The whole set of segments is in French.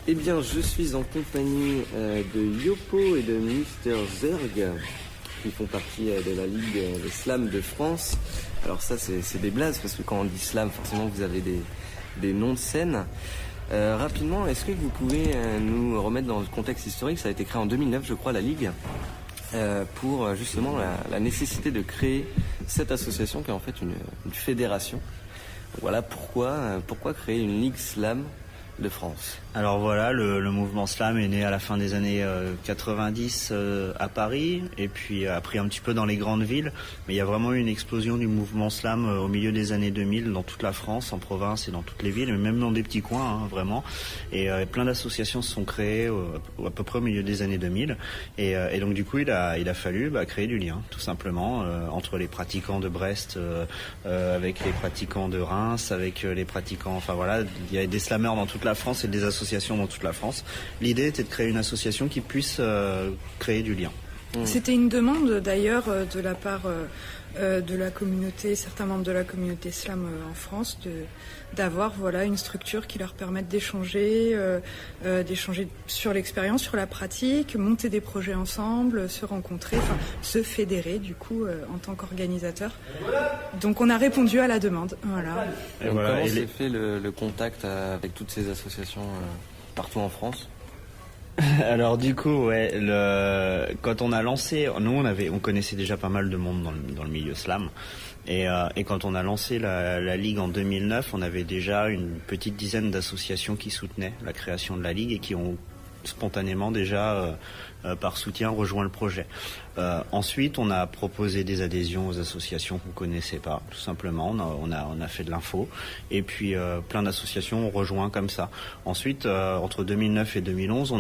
Eh bien, je suis en compagnie de Yopo et de Mister Zerg, qui font partie de la Ligue des Slams de France. Alors ça, c'est des blazes, parce que quand on dit slam, forcément, vous avez des noms de scène. Rapidement, est-ce que vous pouvez nous remettre dans le contexte historique? Ça a été créé en 2009, je crois, la Ligue, pour justement la nécessité de créer cette association qui est en fait une fédération. Voilà pourquoi créer une Ligue Slam de France. Alors voilà, le mouvement slam est né à la fin des années 90 à Paris et puis a pris un petit peu dans les grandes villes. Mais il y a vraiment eu une explosion du mouvement slam au milieu des années 2000 dans toute la France, en province et dans toutes les villes, mais même dans des petits coins, vraiment. Et plein d'associations se sont créées à peu près au milieu des années 2000. Et donc du coup, il a fallu créer du lien, tout simplement, entre les pratiquants de Brest, avec les pratiquants de Reims, avec les pratiquants... Enfin voilà, il y a des slammeurs dans toute la France et des associations dans toute la France. L'idée était de créer une association qui puisse créer du lien. C'était une demande d'ailleurs de la part de la communauté, certains membres de la communauté slam en France, d'avoir une structure qui leur permette d'échanger sur l'expérience, sur la pratique, monter des projets ensemble, se rencontrer, se fédérer du coup en tant qu'organisateur. Donc on a répondu à la demande. Voilà. Et comment s'est fait le contact avec toutes ces associations partout en France? Alors du coup, quand on a lancé, nous on connaissait déjà pas mal de monde dans le milieu slam, et quand on a lancé la Ligue en 2009, on avait déjà une petite dizaine d'associations qui soutenaient la création de la Ligue et qui ont spontanément déjà par soutien rejoint le projet. Ensuite, on a proposé des adhésions aux associations qu'on connaissait pas, tout simplement. On a fait de l'info et puis plein d'associations ont rejoint comme ça. Ensuite, entre 2009 et 2011,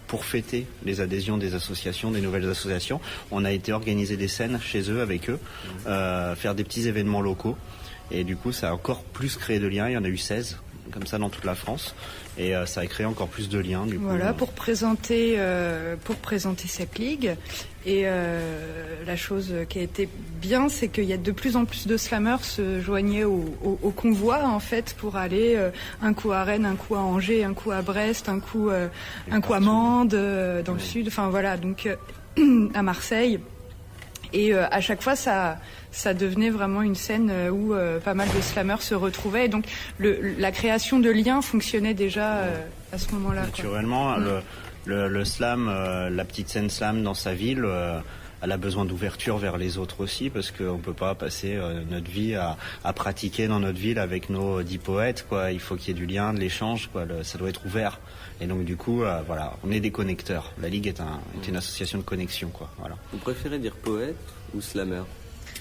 pour fêter les adhésions des associations, des nouvelles associations, on a été organiser des scènes chez eux avec eux, faire des petits événements locaux. Et du coup, ça a encore plus créé de liens. Il y en a eu 16 comme ça dans toute la France. Et ça a créé encore plus de liens. Du coup, pour présenter cette ligue. Et la chose qui a été bien, c'est qu'il y a de plus en plus de slammers se joignaient au convoi en fait pour aller un coup à Rennes, un coup à Angers, un coup à Brest, un coup à Mende dans le sud. Enfin voilà, donc à Marseille. Et à chaque fois, ça devenait vraiment une scène où pas mal de slammers se retrouvaient. Et donc, la création de liens fonctionnait déjà à ce moment-là. Naturellement, le slam, la petite scène slam dans sa ville, elle a besoin d'ouverture vers les autres aussi, parce qu'on ne peut pas passer notre vie à pratiquer dans notre ville avec nos 10 poètes, quoi. Il faut qu'il y ait du lien, de l'échange, quoi. Ça doit être ouvert. Et donc du coup, on est des connecteurs. La Ligue est une association de connexion, quoi. Voilà. Vous préférez dire poète ou slammer?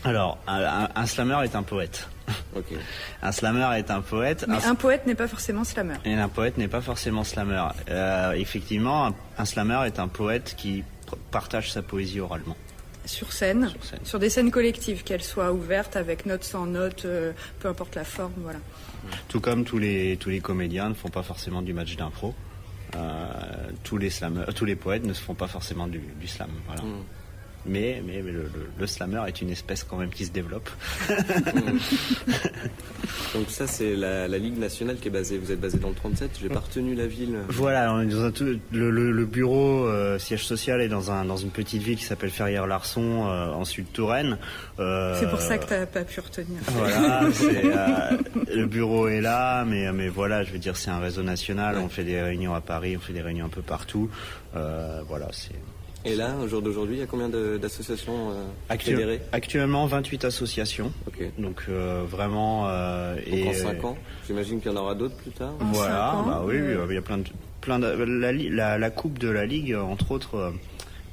Alors, un slammer est un poète. Okay. Un slammer est un poète. Mais un poète n'est pas forcément slammer. Et un poète n'est pas forcément slammer. Effectivement, un slammer est un poète qui partage sa poésie oralement. Sur scène, sur des scènes collectives, qu'elles soient ouvertes, avec notes, sans notes, peu importe la forme, voilà. Tout comme tous les comédiens ne font pas forcément du match d'impro, tous les poètes ne se font pas forcément du slam, voilà. Mais le slammer est une espèce quand même qui se développe. Donc ça, c'est la Ligue nationale qui est basée. Vous êtes basé dans le 37, j'ai pas retenu la ville. Voilà, on est dans le bureau siège social est dans une petite ville qui s'appelle Ferrières-Larçon en Sud-Touraine. C'est pour ça que t'as pas pu retenir. Voilà, le bureau est là, mais voilà, je veux dire, c'est un réseau national. Ouais. On fait des réunions à Paris, on fait des réunions un peu partout. Voilà, c'est... Et là, au jour d'aujourd'hui, il y a combien d'associations fédérées? Actuellement, 28 associations. Okay. Donc vraiment... Donc en 5 ans, j'imagine qu'il y en aura d'autres plus tard. Voilà, oui, il y a plein de la coupe de la Ligue, entre autres,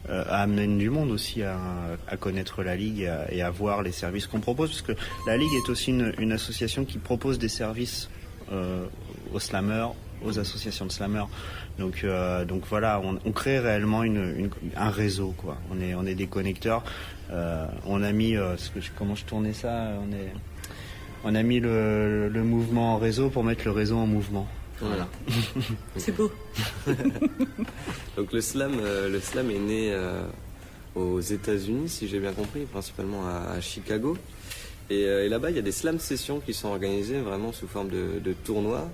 amène du monde aussi à connaître la Ligue et à voir les services qu'on propose. Parce que la Ligue est aussi une association qui propose des services aux slammers, aux associations de slammers. Donc voilà, on crée réellement un réseau, quoi. On est des connecteurs. On a mis comment je tournais ça, on a mis le mouvement en réseau pour mettre le réseau en mouvement. Voilà. C'est beau. Donc le slam est né aux États-Unis, si j'ai bien compris, principalement à Chicago. Et là-bas, il y a des slam sessions qui sont organisées vraiment sous forme de tournois.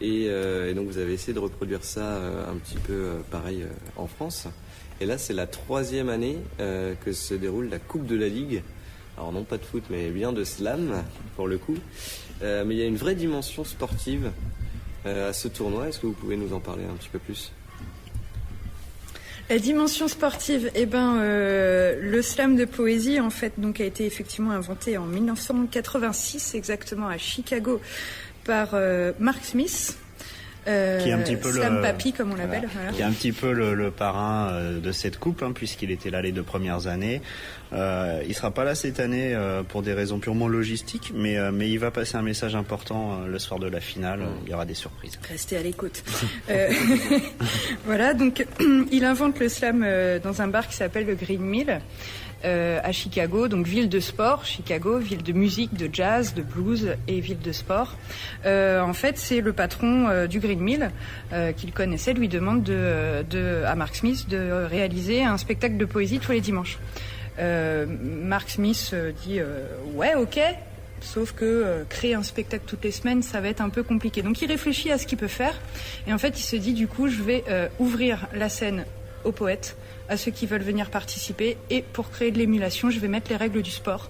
Et donc vous avez essayé de reproduire ça un petit peu pareil en France. Et là, c'est la 3e année que se déroule la Coupe de la Ligue. Alors non pas de foot, mais bien de slam, pour le coup. Mais il y a une vraie dimension sportive à ce tournoi. Est-ce que vous pouvez nous en parler un petit peu plus ? La dimension sportive, le slam de poésie, en fait, donc a été effectivement inventé en 1986, exactement à Chicago, par Mark Smith. Qui est un petit peu Slam Papi, comme on l'appelle. Voilà. Qui est un petit peu le parrain de cette coupe, puisqu'il était là les 2 premières années. Il sera pas là cette année pour des raisons purement logistiques, mais il va passer un message important le soir de la finale. Il y aura des surprises. Restez à l'écoute. Voilà, donc il invente le slam dans un bar qui s'appelle le Green Mill. À Chicago, donc ville de sport, Chicago, ville de musique, de jazz, de blues et ville de sport. En fait, c'est le patron du Green Mill qu'il connaissait, lui demande à Mark Smith de réaliser un spectacle de poésie tous les dimanches. Mark Smith dit ouais, ok, sauf que créer un spectacle toutes les semaines, ça va être un peu compliqué. Donc il réfléchit à ce qu'il peut faire et en fait il se dit du coup je vais ouvrir la scène aux poètes, à ceux qui veulent venir participer, et pour créer de l'émulation, je vais mettre les règles du sport,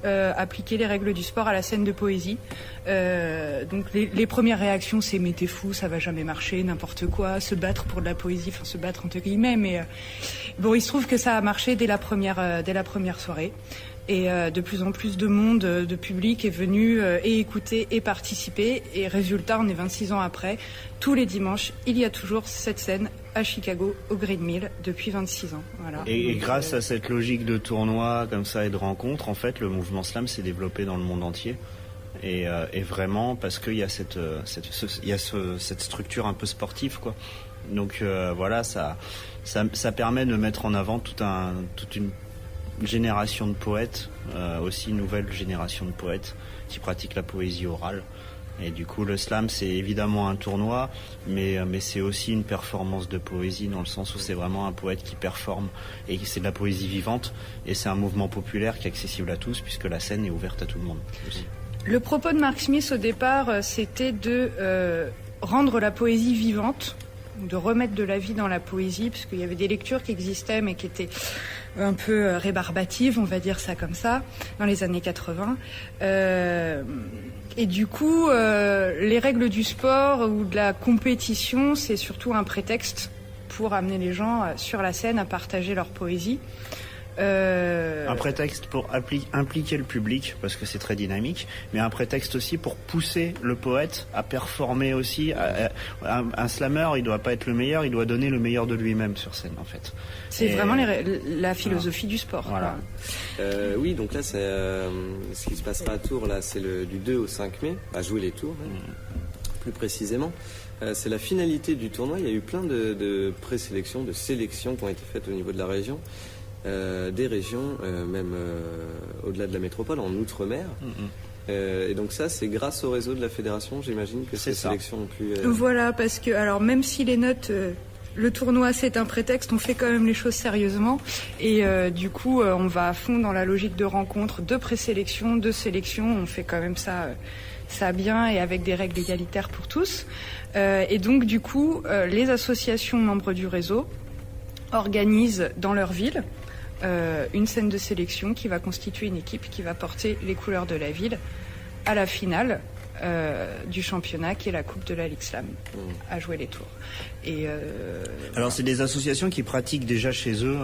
appliquer les règles du sport à la scène de poésie. Donc les premières réactions, c'est mais t'es fou, ça va jamais marcher, n'importe quoi, se battre pour de la poésie, enfin se battre entre guillemets, mais bon, il se trouve que ça a marché dès la première soirée. Et de plus en plus de monde, de public est venu et écouter et participer. Et résultat, on est 26 ans après. Tous les dimanches, il y a toujours cette scène à Chicago, au Green Mill, depuis 26 ans. Voilà. Et grâce à cette logique de tournoi comme ça et de rencontres, en fait, le mouvement slam s'est développé dans le monde entier. Et vraiment, parce qu'il y a cette structure un peu sportive, quoi. Donc voilà, ça permet de mettre en avant toute une génération de poètes, aussi une nouvelle génération de poètes qui pratiquent la poésie orale. Et du coup, le slam, c'est évidemment un tournoi, mais c'est aussi une performance de poésie, dans le sens où c'est vraiment un poète qui performe, et c'est de la poésie vivante, et c'est un mouvement populaire qui est accessible à tous, puisque la scène est ouverte à tout le monde aussi. Le propos de Mark Smith au départ, c'était de rendre la poésie vivante, de remettre de la vie dans la poésie, parce qu'il y avait des lectures qui existaient, mais qui étaient un peu rébarbatives, on va dire ça comme ça, dans les années 80. Et du coup, les règles du sport ou de la compétition, c'est surtout un prétexte pour amener les gens sur la scène à partager leur poésie. Un prétexte pour impliquer le public, parce que c'est très dynamique, mais un prétexte aussi pour pousser le poète à performer aussi. Un slammer, il doit pas être le meilleur, il doit donner le meilleur de lui-même sur scène, en fait. C'est vraiment la philosophie du sport. Voilà. Oui, donc là, c'est ce qui se passera à Tours, là, c'est du 2 au 5 mai, à jouer les Tours, plus précisément. C'est la finalité du tournoi. Il y a eu plein de présélections, de sélections qui ont été faites au niveau de la région. Des régions, même au-delà de la métropole, en Outre-mer. Et donc ça, c'est grâce au réseau de la fédération, j'imagine, que ces sélections ont pu... Voilà, parce que, alors même si les notes... le tournoi, c'est un prétexte, on fait quand même les choses sérieusement. Et du coup, on va à fond dans la logique de rencontre, de présélection, de sélection. On fait quand même ça bien et avec des règles égalitaires pour tous. Et donc, du coup, les associations membres du réseau organisent dans leur ville une scène de sélection qui va constituer une équipe qui va porter les couleurs de la ville à la finale du championnat qui est la Coupe de la Ligue Slam à jouer les tours. Et alors c'est des associations qui pratiquent déjà chez eux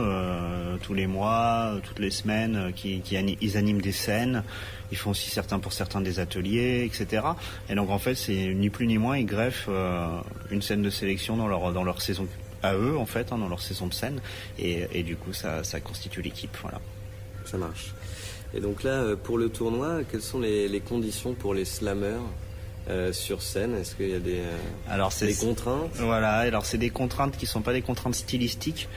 tous les mois, toutes les semaines, ils animent des scènes, ils font aussi pour certains des ateliers, etc. Et donc en fait c'est ni plus ni moins, ils greffent une scène de sélection dans leur saison à eux, en fait, dans leur saison de scène, et du coup ça constitue l'équipe. Voilà. Ça marche. Et donc là, pour le tournoi, quelles sont les conditions pour les slammers sur scène? Est-ce qu'il y a des contraintes? Voilà, alors c'est des contraintes qui sont pas des contraintes stylistiques,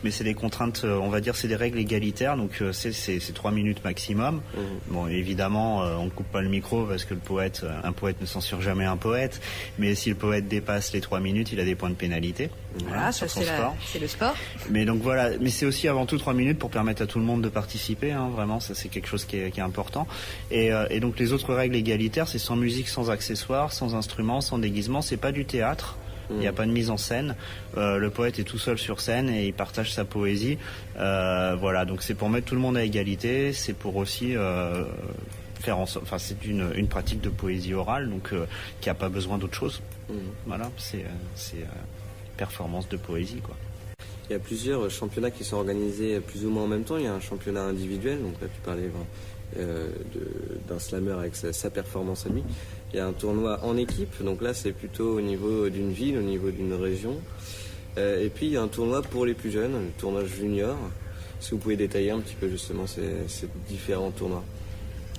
mais c'est des contraintes, on va dire, c'est des règles égalitaires, donc c'est 3 minutes maximum. Bon, évidemment, on ne coupe pas le micro parce que un poète ne censure jamais un poète, mais si le poète dépasse les 3 minutes, il a des points de pénalité. Voilà, ça c'est le sport. Mais donc voilà, mais c'est aussi avant tout 3 minutes pour permettre à tout le monde de participer, vraiment, ça c'est quelque chose qui est important. Et donc les autres règles égalitaires, c'est sans musique, sans accessoires. accessoires, sans instruments, sans déguisement. C'est pas du théâtre. Il n'y a pas de mise en scène. Le poète est tout seul sur scène et il partage sa poésie. Voilà, donc c'est pour mettre tout le monde à égalité. C'est pour aussi faire en sorte. Enfin, c'est une pratique de poésie orale, donc qui a pas besoin d'autre chose. Voilà, c'est performance de poésie, quoi. Il y a plusieurs championnats qui sont organisés plus ou moins en même temps. Il y a un championnat individuel, donc là tu parlais d'un slammer avec sa performance à lui. Il y a un tournoi en équipe, donc là c'est plutôt au niveau d'une ville, au niveau d'une région. Et puis il y a un tournoi pour les plus jeunes, le tournoi junior. Est-ce que vous pouvez détailler un petit peu justement ces différents tournois?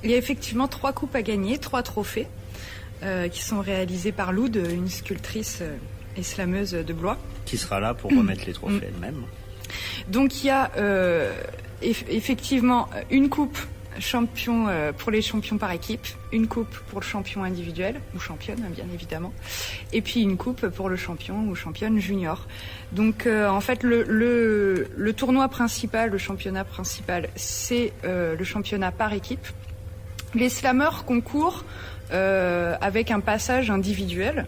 Il y a effectivement 3 coupes à gagner, 3 trophées qui sont réalisés par Loud, une sculptrice et slameuse de Blois. Qui sera là pour remettre les trophées elle-même. Donc il y a effectivement une coupe champion pour les champions par équipe, une coupe pour le champion individuel, ou championne bien évidemment, et puis une coupe pour le champion ou championne junior. Donc en fait le tournoi principal, le championnat principal, c'est le championnat par équipe. Les slammers concourent avec un passage individuel.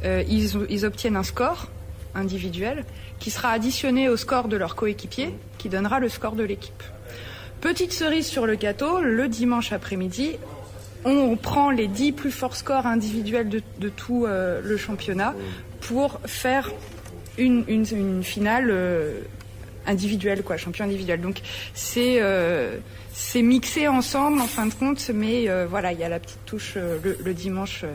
Ils obtiennent un score individuel qui sera additionné au score de leur coéquipier, qui donnera le score de l'équipe. Petite cerise sur le gâteau, le dimanche après-midi, on prend les 10 plus forts scores individuels de tout le championnat pour faire une finale individuelle, quoi, champion individuel. Donc c'est mixé ensemble en fin de compte, mais voilà, il y a la petite touche le dimanche.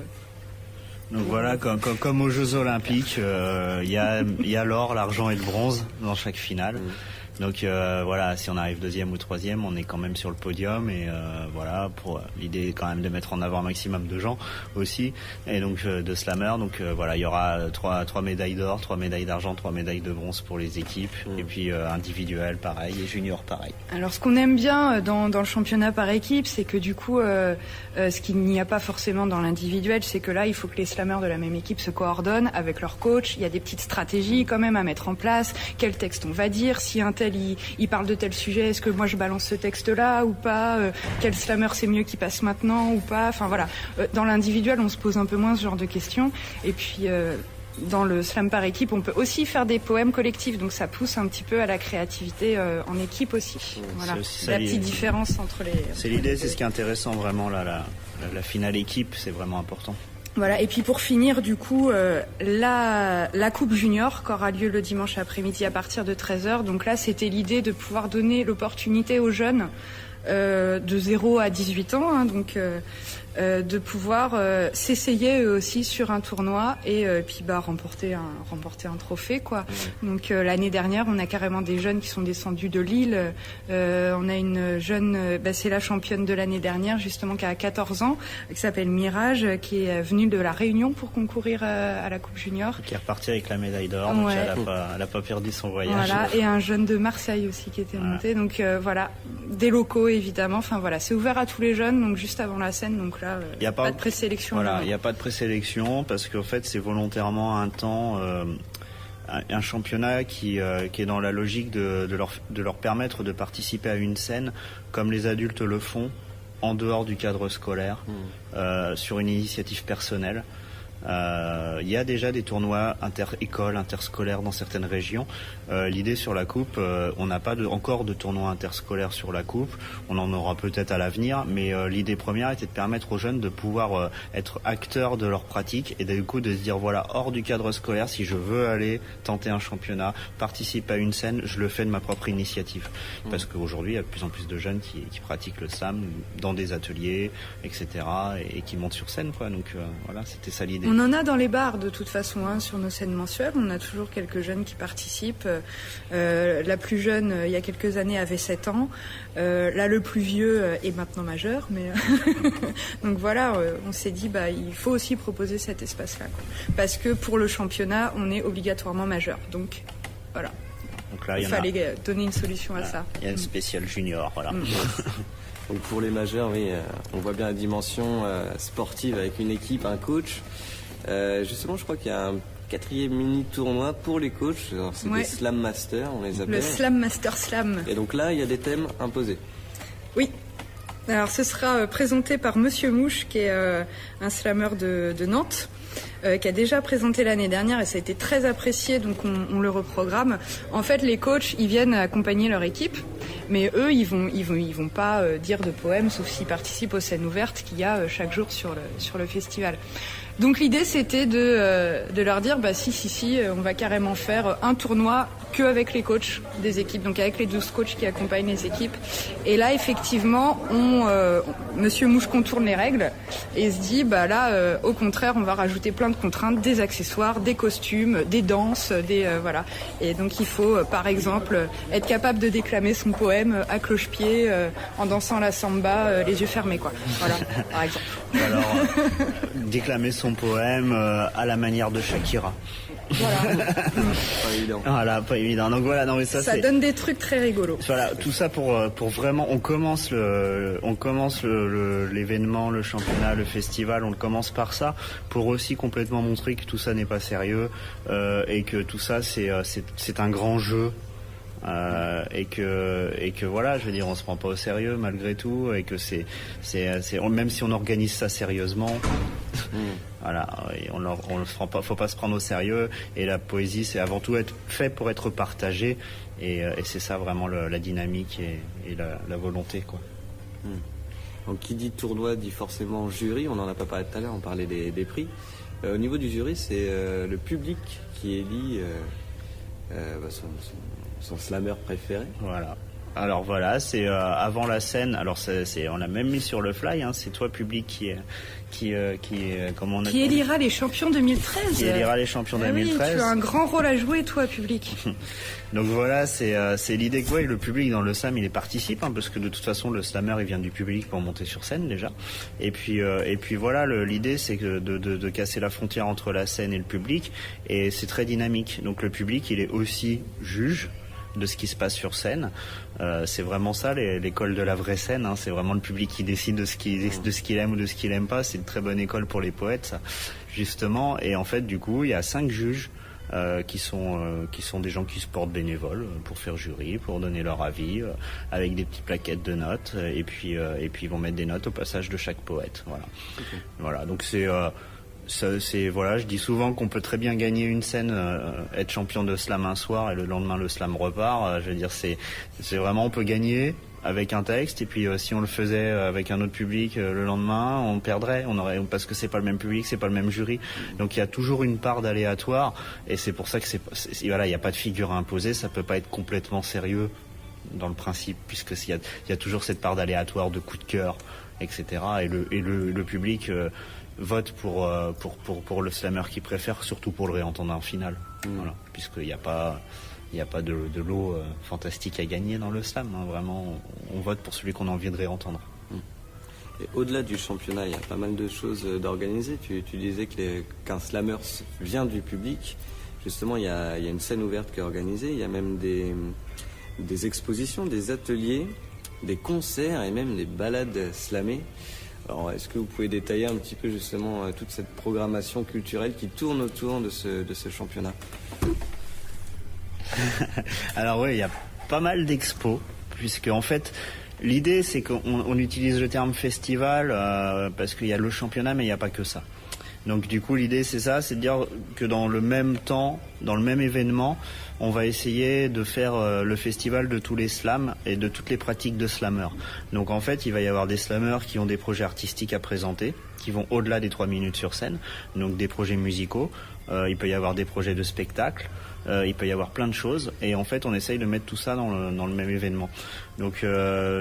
Donc voilà, comme aux Jeux Olympiques, il y a l'or, l'argent et le bronze dans chaque finale. Donc voilà, si on arrive 2e ou 3e, on est quand même sur le podium et voilà, pour l'idée est quand même de mettre en avant un maximum de gens aussi, et donc de slammer. Donc voilà, il y aura 3 médailles d'or, 3 médailles d'argent, 3 médailles de bronze pour les équipes, et puis individuel pareil et junior pareil. Alors ce qu'on aime bien dans le championnat par équipe, c'est que du coup, ce qu'il n'y a pas forcément dans l'individuel, c'est que là, il faut que les slammers de la même équipe se coordonnent avec leur coach. Il y a des petites stratégies quand même à mettre en place. Quel texte on va dire, si un tel il parle de tel sujet, est-ce que moi je balance ce texte-là ou pas, quel slammer c'est mieux qui passe maintenant ou pas, enfin voilà. Dans l'individuel, on se pose un peu moins ce genre de questions. Et puis dans le slam par équipe, on peut aussi faire des poèmes collectifs, donc ça pousse un petit peu à la créativité en équipe aussi. Voilà, c'est la petite différence entre les... C'est l'idée, c'est ce qui est intéressant vraiment là, la finale équipe, c'est vraiment important. Voilà, et puis pour finir, du coup, la Coupe Junior qui aura lieu le dimanche après-midi à partir de 13h. Donc là, c'était l'idée de pouvoir donner l'opportunité aux jeunes de 0 à 18 ans, hein, donc de pouvoir s'essayer eux aussi sur un tournoi et puis remporter un trophée, quoi. Donc l'année dernière, on a carrément des jeunes qui sont descendus de Lille. On a une jeune, c'est la championne de l'année dernière justement, qui a 14 ans, qui s'appelle Mirage, qui est venue de la Réunion pour concourir à la Coupe Junior. Qui est repartie avec la médaille d'or, donc elle a pas perdu son voyage. Voilà, et un jeune de Marseille aussi qui était monté. Donc voilà, des locaux évidemment. Enfin voilà, c'est ouvert à tous les jeunes, donc juste avant la scène. Donc là, il n'y a pas de présélection. Voilà, il n'y a pas de présélection parce qu'en fait, c'est volontairement un temps, un championnat qui est dans la logique de leur permettre de participer à une scène comme les adultes le font en dehors du cadre scolaire, sur une initiative personnelle. Il y a déjà des tournois inter-écoles, interscolaires dans certaines régions. L'idée sur la coupe, on n'a pas encore de tournoi interscolaire sur la coupe. On en aura peut-être à l'avenir, mais l'idée première était de permettre aux jeunes de pouvoir être acteurs de leur pratique et du coup de se dire voilà, hors du cadre scolaire, si je veux aller tenter un championnat, participer à une scène, je le fais de ma propre initiative. Parce qu'aujourd'hui, il y a de plus en plus de jeunes qui pratiquent le slam dans des ateliers, etc. et qui montent sur scène, quoi. Donc voilà, c'était ça l'idée. On en a dans les bars de toute façon, hein, sur nos scènes mensuelles. On a toujours quelques jeunes qui participent. La plus jeune, il y a quelques années, avait 7 ans. Là, le plus vieux est maintenant majeur. Mais donc voilà, on s'est dit, il faut aussi proposer cet espace-là, quoi. Parce que pour le championnat, on est obligatoirement majeur. Donc voilà. Donc là, il fallait donner une solution à ça. Il y a une spéciale junior, voilà. Donc pour les majeurs, oui, on voit bien la dimension sportive avec une équipe, un coach. Justement, je crois qu'il y a un 4e mini-tournoi pour les coachs. C'est des Slam Masters, on les appelle. Le Slam Master Slam. Et donc là, il y a des thèmes imposés. Oui. Alors ce sera présenté par Monsieur Mouche, qui est un slameur de Nantes, qui a déjà présenté l'année dernière et ça a été très apprécié, donc on le reprogramme. En fait, les coachs, ils viennent accompagner leur équipe, mais eux, ils vont pas dire de poèmes, sauf s'ils participent aux scènes ouvertes qu'il y a chaque jour sur le festival. Donc l'idée, c'était de leur dire, si, on va carrément faire un tournoi que avec les coachs des équipes, donc avec les 12 coachs qui accompagnent les équipes. Et là, effectivement, Monsieur Mouche contourne les règles et se dit, au contraire, on va rajouter plein de contraintes, des accessoires, des costumes, des danses, voilà. Et donc il faut, par exemple, être capable de déclamer son poème à cloche-pied en dansant la samba, les yeux fermés, quoi. Voilà, par exemple. Alors, déclamer son poème à la manière de Shakira. Voilà. Pas évident. Voilà, pas évident. Donc voilà, non mais ça c'est... donne des trucs très rigolos. Voilà, tout ça pour vraiment, on commence l'événement, le championnat, le festival, on le commence par ça pour aussi complètement montrer que tout ça n'est pas sérieux et que tout ça c'est un grand jeu. Et que voilà, je veux dire, on se prend pas au sérieux malgré tout, et que c'est même si on organise ça sérieusement, voilà, on le prend pas, faut pas se prendre au sérieux. Et la poésie, c'est avant tout fait pour être partagé, et c'est ça vraiment la dynamique et la volonté, quoi. Donc qui dit tournoi dit forcément jury. On n'en a pas parlé tout à l'heure, on parlait des prix. Au niveau du jury, c'est le public qui élit son slammer préféré. Voilà. Alors voilà, c'est avant la scène. Alors on l'a même mis sur le fly. Hein, c'est toi public qui élira les champions 2013. Qui élira les champions 2013. Oui, tu as un grand rôle à jouer, toi, public. Donc voilà, c'est l'idée que le public dans le slam, il y participe, hein, parce que de toute façon le slammer il vient du public pour monter sur scène déjà. Et puis voilà, l'idée c'est que de casser la frontière entre la scène et le public, et c'est très dynamique. Donc le public il est aussi juge de ce qui se passe sur scène. C'est vraiment ça l'école de la vraie scène, hein. C'est vraiment le public qui décide de ce qu'il aime ou de ce qu'il aime pas. C'est une très bonne école pour les poètes, ça, justement. Et en fait, du coup, il y a 5 juges qui sont des gens qui se portent bénévoles pour faire jury, pour donner leur avis, avec des petites plaquettes de notes, et puis ils vont mettre des notes au passage de chaque poète. Voilà. Okay. Voilà. Donc voilà, je dis souvent qu'on peut très bien gagner une scène, être champion de slam un soir et le lendemain le slam repart. Je veux dire, c'est vraiment, on peut gagner avec un texte, et puis si on le faisait avec un autre public le lendemain, on perdrait, parce que c'est pas le même public, c'est pas le même jury. Donc il y a toujours une part d'aléatoire, et c'est pour ça que voilà, il n'y a pas de figure à imposer, ça peut pas être complètement sérieux dans le principe, puisque il y a toujours cette part d'aléatoire, de coup de cœur, etc. Et le public vote pour le slammer qu'il préfère, surtout pour le réentendre en finale. Voilà, puisqu'il n'y a pas de lot fantastique à gagner dans le slam, hein. Vraiment, on vote pour celui qu'on a envie de réentendre. Et au-delà du championnat, il y a pas mal de choses d'organiser. Tu disais qu'un slammer vient du public. Justement, il y a une scène ouverte qui est organisée. Il y a même des expositions, des ateliers, des concerts et même des balades slamées. Alors, est-ce que vous pouvez détailler un petit peu justement toute cette programmation culturelle qui tourne autour de ce championnat? Alors oui, il y a pas mal d'expos, puisque en fait l'idée c'est qu'on utilise le terme festival parce qu'il y a le championnat, mais il n'y a pas que ça. Donc du coup l'idée c'est de dire que dans le même temps, dans le même événement, on va essayer de faire le festival de tous les slams et de toutes les pratiques de slammeurs. Donc en fait il va y avoir des slammeurs qui ont des projets artistiques à présenter, qui vont au-delà des 3 minutes sur scène, donc des projets musicaux, il peut y avoir des projets de spectacle, il peut y avoir plein de choses, et en fait on essaye de mettre tout ça dans le même événement. Donc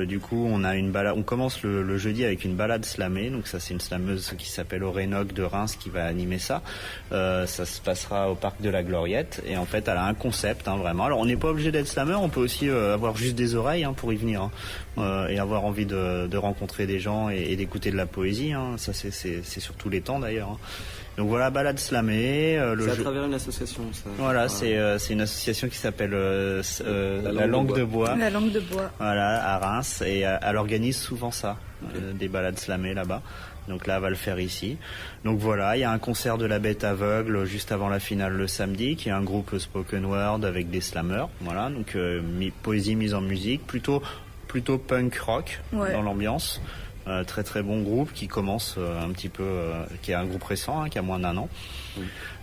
du coup on commence le jeudi avec une balade slamée. Donc ça c'est une slameuse qui s'appelle Aurénoque de Reims qui va animer ça. Ça se passera au parc de la Gloriette, et en fait elle a un concept, hein, vraiment. Alors on n'est pas obligé d'être slameur, on peut aussi avoir juste des oreilles, hein, pour y venir, hein, et avoir envie de rencontrer des gens et d'écouter de la poésie, hein. Ça c'est sur tous les temps d'ailleurs, hein. Donc voilà, balade slamée. C'est à travers une association, ça. Voilà, c'est une association qui s'appelle La Langue de Bois. La Langue de Bois. Voilà, à Reims, et elle organise souvent ça, des balades slamées là-bas. Donc là, elle va le faire ici. Donc voilà, il y a un concert de la Bête Aveugle juste avant la finale le samedi, qui est un groupe spoken word avec des slammeurs. Voilà, donc poésie mise en musique, plutôt plutôt punk rock dans l'ambiance. Très très bon groupe qui commence un petit peu, qui est un groupe récent, qui a moins d'1 an.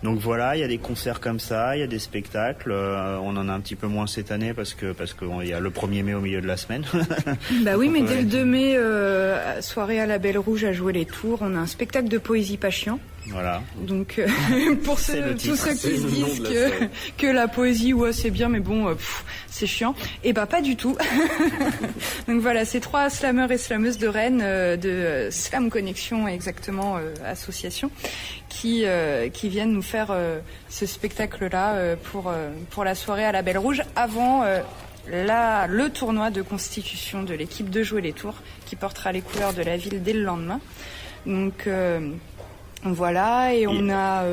Donc voilà, il y a des concerts comme ça, il y a des spectacles. On en a un petit peu moins cette année parce que il y a le 1er mai au milieu de la semaine. Bah oui, mais dès le 2 mai, soirée à la Belle Rouge à Jouer les Tours, on a un spectacle de poésie pas chiant. Voilà. Donc pour tous ceux qui se disent que la poésie c'est bien mais bon c'est chiant, et bah pas du tout. Donc voilà, c'est 3 slammeurs et slameuses de Rennes de Slam Connexion exactement association qui viennent nous faire ce spectacle là pour la soirée à la Belle Rouge avant le tournoi de constitution de l'équipe de Jouer les Tours qui portera les couleurs de la ville dès le lendemain. Donc voilà, et on a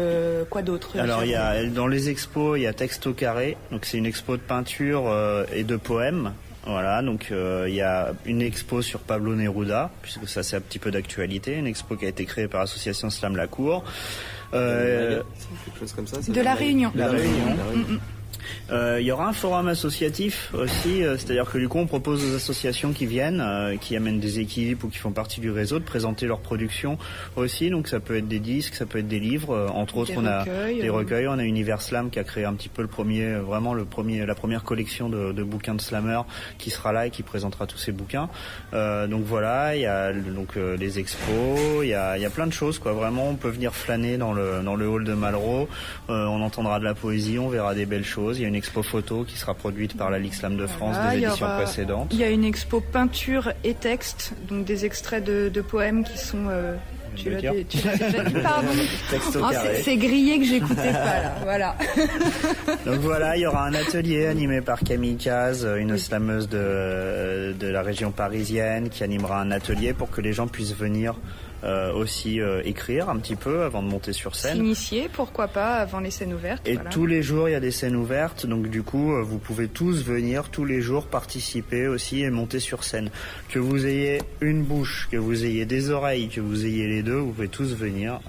quoi d'autre? Alors il y a dans les expos, il y a Texto Carré, donc c'est une expo de peinture et de poèmes. Voilà, donc il y a une expo sur Pablo Neruda, puisque ça c'est un petit peu d'actualité, une expo qui a été créée par l'association Slam La Cour. Quelque chose comme ça, de la Réunion. La Réunion. Il y aura un forum associatif aussi, c'est-à-dire que du coup on propose aux associations qui viennent, qui amènent des équipes ou qui font partie du réseau, de présenter leurs productions aussi. Donc ça peut être des disques, ça peut être des livres. Entre autres, on a des recueils. On a Univers Slam qui a créé un petit peu la première collection de bouquins de slammers qui sera là et qui présentera tous ces bouquins. Donc voilà, il y a les expos, il y a plein de choses quoi. Vraiment, on peut venir flâner dans le hall de Malraux. On entendra de la poésie, on verra des belles choses. Il y a une expo photo qui sera produite par la Ligue Slam de France des éditions précédentes. Il y a une expo peinture et texte, donc des extraits de poèmes qui sont... tu l'as déjà dit, pardon. C'est grillé que j'écoutais pas là, voilà. Donc voilà, il y aura un atelier animé par Camille Caz, une slameuse de la région parisienne, qui animera un atelier pour que les gens puissent venir aussi écrire un petit peu avant de monter sur scène. S'initier, pourquoi pas, avant les scènes ouvertes. Et tous les jours, il y a des scènes ouvertes, donc du coup, vous pouvez tous venir, tous les jours, participer aussi et monter sur scène. Que vous ayez une bouche, que vous ayez des oreilles, que vous ayez les deux, vous pouvez tous venir.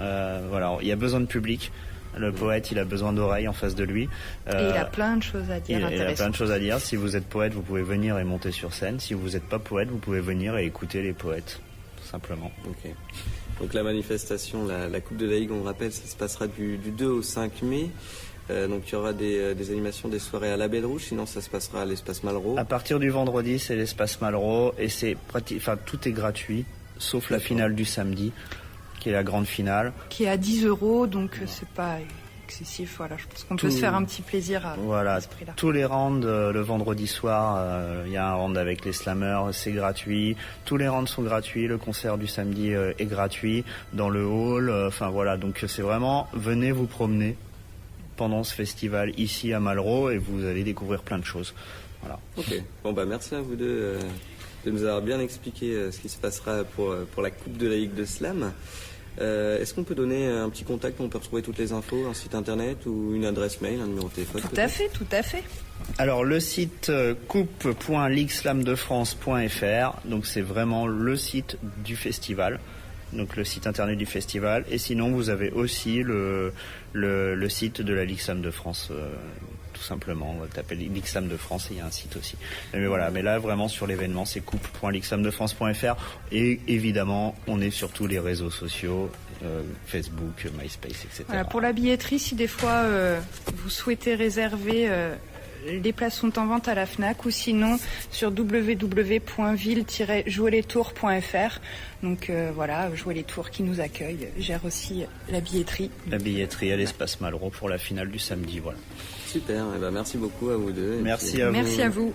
Voilà, il y a besoin de public. Le poète, il a besoin d'oreilles en face de lui. Et il a plein de choses à dire. Il a plein de choses à dire. Si vous êtes poète, vous pouvez venir et monter sur scène. Si vous n'êtes pas poète, vous pouvez venir et écouter les poètes. Simplement. Ok. Donc la manifestation, la Coupe de la Ligue, on rappelle, ça se passera du 2 au 5 mai. Donc il y aura des animations, des soirées à la Belle Rouge, sinon ça se passera à l'espace Malraux. À partir du vendredi, c'est l'espace Malraux et tout est gratuit, sauf la finale du samedi, qui est la grande finale. Qui est à 10 €, donc c'est pas excessif. Voilà, je pense qu'on peut se faire un petit plaisir à ce prix-là. Tous les rounds le vendredi soir, il y a un round avec les slammers, c'est gratuit. Tous les rounds sont gratuits. Le concert du samedi est gratuit dans le hall. Voilà, donc c'est vraiment venez vous promener pendant ce festival ici à Malraux et vous allez découvrir plein de choses. Voilà. Ok. Bon merci à vous deux de nous avoir bien expliqué ce qui se passera pour la Coupe de la Ligue de Slam. Est-ce qu'on peut donner un petit contact où on peut retrouver toutes les infos, un site internet ou une adresse mail, un numéro de téléphone? Tout à fait. Alors le site coupe.ligueslamdefrance.fr, donc c'est vraiment le site du festival, donc le site internet du festival. Et sinon vous avez aussi le site de la Ligue Slam de France. Tout simplement, on va taper Ligue Slam de France et il y a un site aussi. Mais voilà, mais là vraiment sur l'événement c'est coupe.ligueslamdefrance.fr et évidemment on est sur tous les réseaux sociaux, Facebook, MySpace, etc. Voilà, pour la billetterie, si des fois vous souhaitez réserver, les places sont en vente à la Fnac ou sinon sur www.ville-jouerlestours.fr. Donc voilà, Jouer les Tours qui nous accueille gère aussi la billetterie. La billetterie à l'espace Malraux pour la finale du samedi, voilà. Super, merci beaucoup à vous deux. Merci à vous. Merci à vous.